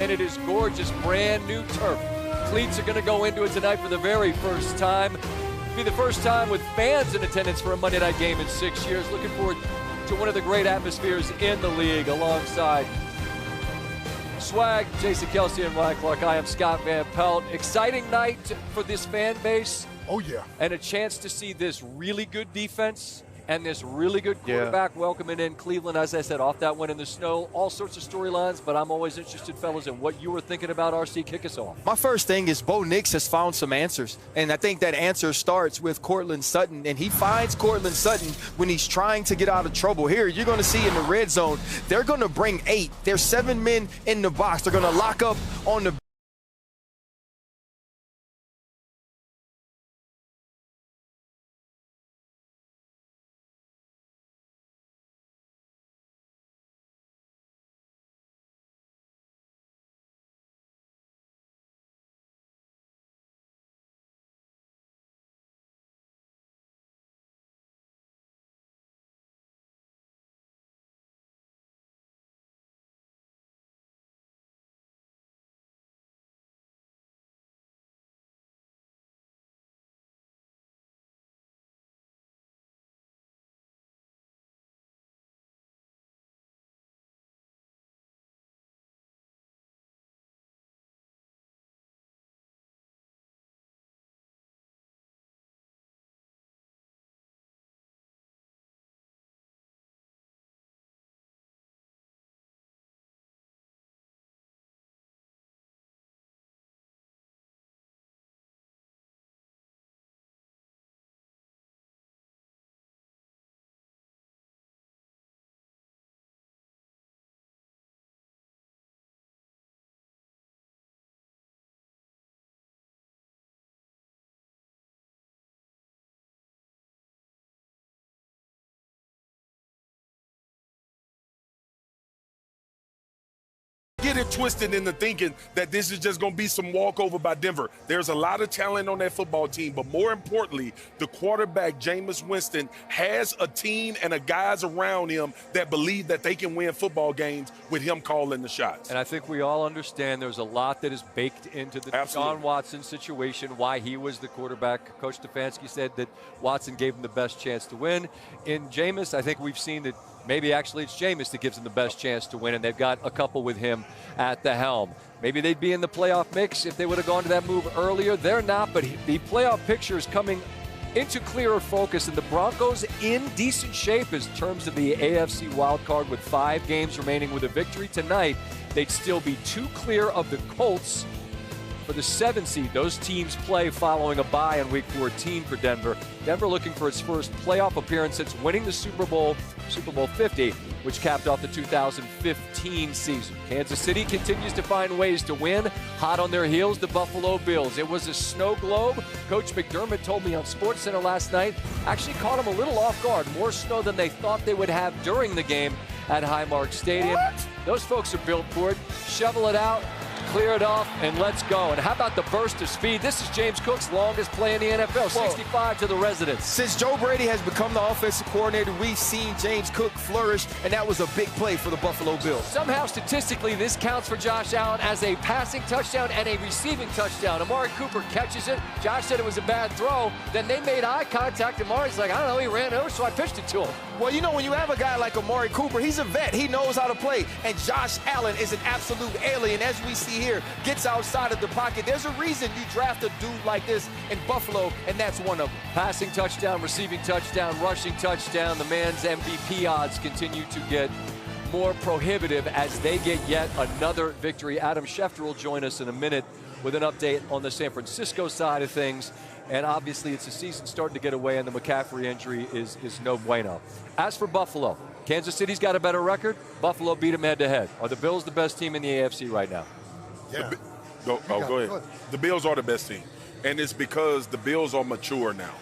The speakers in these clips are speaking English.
and it is gorgeous, brand new turf. Cleats are going to go into it tonight for the very first time. It'll be the first time with fans in attendance for a Monday night game in 6 years. Looking forward to one of the great atmospheres in the league alongside Swag, Jason Kelsey, and Ryan Clark. I am Scott Van Pelt. Exciting night for this fan base. Oh, yeah. And a chance to see this really good defense and this really good quarterback welcoming in Cleveland. As I said, off that one in the snow, all sorts of storylines, but I'm always interested, fellas, in what you were thinking about RC. Kick us off. My first thing is Bo Nix has found some answers, and I think that answer starts with Courtland Sutton, and he finds Courtland Sutton when he's trying to get out of trouble. Here, you're going to see in the red zone, they're going to bring 8. There's 7 men in the box. They're going to lock up on the Get it twisted into thinking that this is just going to be some walkover by Denver. There's a lot of talent on that football team, but more importantly, the quarterback, Jameis Winston, has a team and guys around him that believe that they can win football games with him calling the shots. And I think we all understand there's a lot that is baked into the Deshaun Watson situation, why he was the quarterback. Coach Stefanski said that Watson gave him the best chance to win. In Jameis, I think we've seen that maybe actually it's Jameis that gives them the best chance to win, and they've got a couple with him at the helm. Maybe they'd be in the playoff mix if they would have gone to that move earlier. They're not, but the playoff picture is coming into clearer focus, and the Broncos in decent shape in terms of the AFC wildcard with 5 games remaining. With a victory tonight, they'd still be 2 clear of the Colts for the 7th seed. Those teams play following a bye in Week 14 for Denver. Denver looking for its first playoff appearance since winning the Super Bowl 50, which capped off the 2015 season. Kansas City continues to find ways to win. Hot on their heels, the Buffalo Bills. It was a snow globe. Coach McDermott told me on SportsCenter last night, actually caught them a little off guard. More snow than they thought they would have during the game at Highmark Stadium. What? Those folks are built for it. Shovel it out, clear it off, and let's go. And how about the burst of speed? This is James Cook's longest play in the NFL, 65 to the residents. Since Joe Brady has become the offensive coordinator, we've seen James Cook flourish, and that was a big play for the Buffalo Bills. Somehow, statistically, this counts for Josh Allen as a passing touchdown and a receiving touchdown. Amari Cooper catches it. Josh said it was a bad throw. Then they made eye contact. Amari's like, I don't know, he ran over, so I pitched it to him. Well, you know, when you have a guy like Amari Cooper, he's a vet. He knows how to play. And Josh Allen is an absolute alien, as we see here, gets outside of the pocket. There's a reason you draft a dude like this in Buffalo, and that's one of them. Passing touchdown, receiving touchdown, rushing touchdown. The man's MVP odds continue to get more prohibitive as they get yet another victory. Adam Schefter will join us in a minute with an update on the San Francisco side of things. And obviously it's a season starting to get away, and the McCaffrey injury is no bueno. As for Buffalo, Kansas City's got a better record. Buffalo beat them head-to-head. Are the Bills the best team in the AFC right now? Yeah. Go ahead. The Bills are the best team, and it's because the Bills are mature now.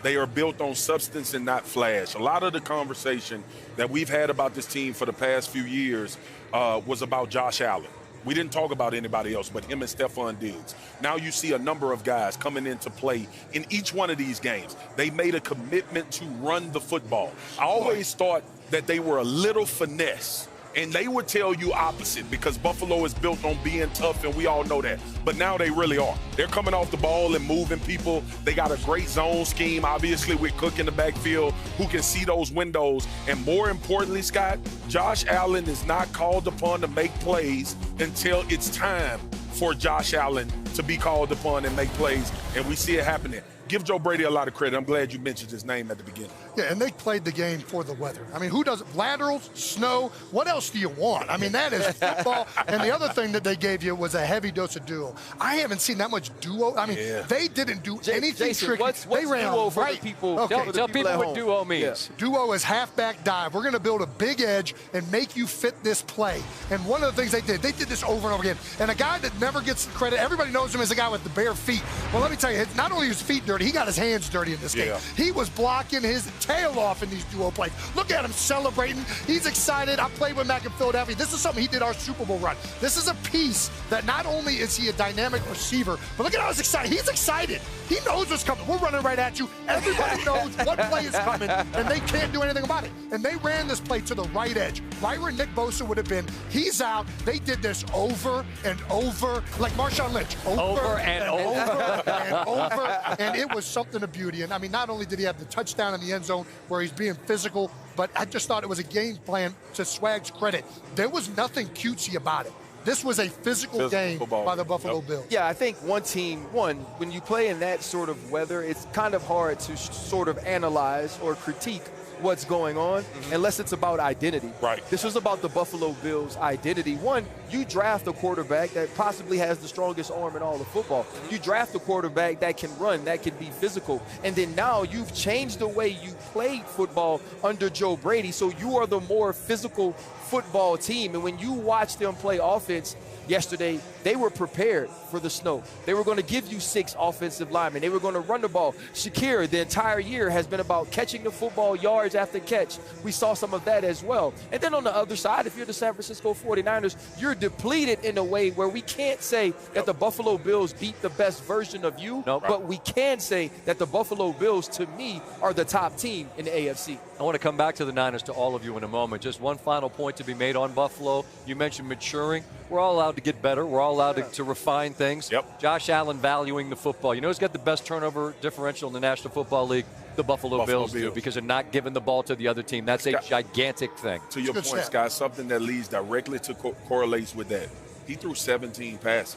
They are built on substance and not flash. A lot of the conversation that we've had about this team for the past few years was about Josh Allen. We didn't talk about anybody else but him and Stephon Diggs. Now you see a number of guys coming into play in each one of these games. They made a commitment to run the football. I always thought that they were a little finesse And they would tell you opposite because Buffalo is built on being tough, and we all know that. But now they really are. They're coming off the ball and moving people. They got a great zone scheme, obviously, with Cook in the backfield who can see those windows. And more importantly, Scott, Josh Allen is not called upon to make plays until it's time for Josh Allen to be called upon and make plays. And we see it happening. Give Joe Brady a lot of credit. I'm glad you mentioned his name at the beginning. Yeah, and they played the game for the weather. I mean, who doesn't? Laterals, snow, what else do you want? I mean, that is football. And the other thing that they gave you was a heavy dose of duo. I haven't seen that much duo. I mean, they didn't do anything Jason, tricky. what's they ran duo for right. the people? Okay. Tell people what duo means. Yeah. Duo is halfback dive. We're going to build a big edge and make you fit this play. And one of the things they did this over and over again. And a guy that never gets credit, everybody knows him as a guy with the bare feet. Well, let me tell you, not only his feet dirty, he got his hands dirty in this game. He was blocking his tail off in these duo plays. Look at him celebrating. He's excited. I played with Mac in Philadelphia. This is something he did our Super Bowl run. This is a piece that not only is he a dynamic receiver, but look at how he's excited. He's excited. He knows what's coming. We're running right at you. Everybody knows what play is coming, and they can't do anything about it. And they ran this play to the right edge, right where Nick Bosa would have been. He's out. They did this over and over, like Marshawn Lynch. Over and over. And it was something of beauty. And, I mean, not only did he have the touchdown in the end zone where he's being physical, but I just thought it was a game plan to Swag's credit. There was nothing cutesy about it. This was a physical game by the Buffalo Bills. Yeah, I think when you play in that sort of weather, it's kind of hard to sort of analyze or critique what's going on unless it's about identity. Right. This was about the Buffalo Bills' identity. One, you draft a quarterback that possibly has the strongest arm in all of football. You draft a quarterback that can run, that can be physical. And then now you've changed the way you played football under Joe Brady, so you are the more physical football team. And when you watch them play offense yesterday, they were prepared for the snow. They were going to give you 6 offensive linemen. They were going to run the ball. Shakir, the entire year, has been about catching the football yards after catch. We saw some of that as well. And then on the other side, if you're the San Francisco 49ers, you're depleted in a way where we can't say that the Buffalo Bills beat the best version of you, but we can say that the Buffalo Bills, to me, are the top team in the AFC. I want to come back to the Niners, to all of you in a moment. Just one final point to be made on Buffalo. You mentioned maturing. We're all allowed to get better. We're all allowed to refine things. Josh Allen valuing the football. You know who's got the best turnover differential in the National Football League? The Buffalo Bills do, because they're not giving the ball to the other team. That's a gigantic thing. To your point, Scott, something that leads directly to correlates with that. He threw 17 passes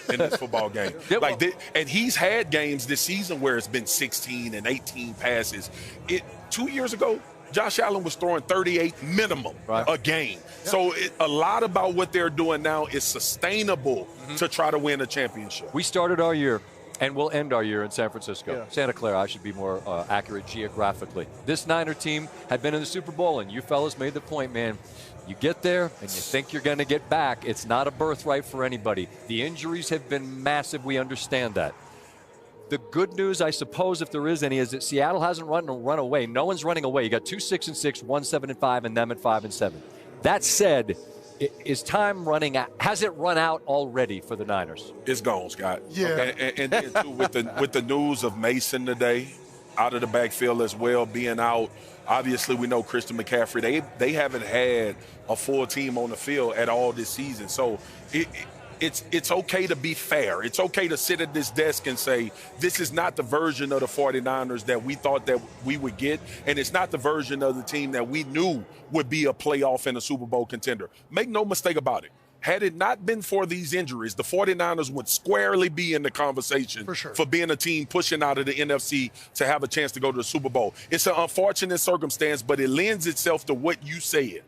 in this football game. And he's had games this season where it's been 16 and 18 passes. 2 years ago, Josh Allen was throwing 38 minimum a game. So a lot about what they're doing now is sustainable to try to win a championship. We started our year, and we'll end our year in San Francisco. Santa Clara, I should be more accurate geographically. This Niner team had been in the Super Bowl, and you fellas made the point, man. You get there, and you think you're going to get back. It's not a birthright for anybody. The injuries have been massive. We understand that. The good news, I suppose, if there is any, is that Seattle hasn't run away. No one's running away. You got 2 6-6, 1 7-5, and them at 5-7. That said, is time running out? Has it run out already for the Niners? It's gone, Scott. Yeah. Okay? And then too, with the news of Mason today, out of the backfield as well, being out. Obviously, we know Christian McCaffrey. They haven't had a full team on the field at all this season. So it's okay to be fair. It's okay to sit at this desk and say, this is not the version of the 49ers that we thought that we would get, and it's not the version of the team that we knew would be a playoff and a Super Bowl contender. Make no mistake about it. Had it not been for these injuries, the 49ers would squarely be in the conversation for being a team pushing out of the NFC to have a chance to go to the Super Bowl. It's an unfortunate circumstance, but it lends itself to what you said.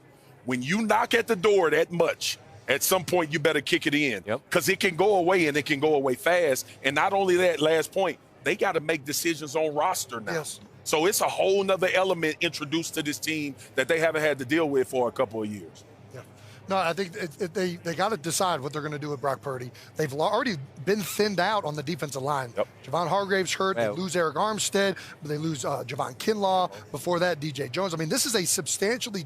When you knock at the door that much, at some point you better kick it in, because it can go away, and it can go away fast. And not only that, last point, they got to make decisions on roster now. So it's a whole nother element introduced to this team that they haven't had to deal with for a couple of years. No, I think they got to decide what they're going to do with Brock Purdy. They've already been thinned out on the defensive line. Javon Hargrave's hurt. They lose Eric Armstead. They lose Javon Kinlaw. Before that, DJ Jones. I mean, this is a substantially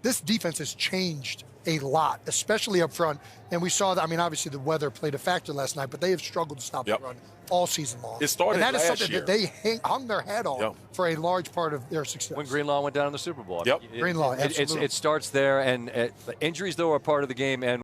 this defense has changed a lot, especially up front. And we saw that. I mean, obviously the weather played a factor last night, but they have struggled to stop the run all season long. It started and that is last something year. that they hung their hat on for a large part of their success. When Greenlaw went down in the Super Bowl. Yep. Greenlaw, absolutely. It starts there, and injuries, though, are part of the game. And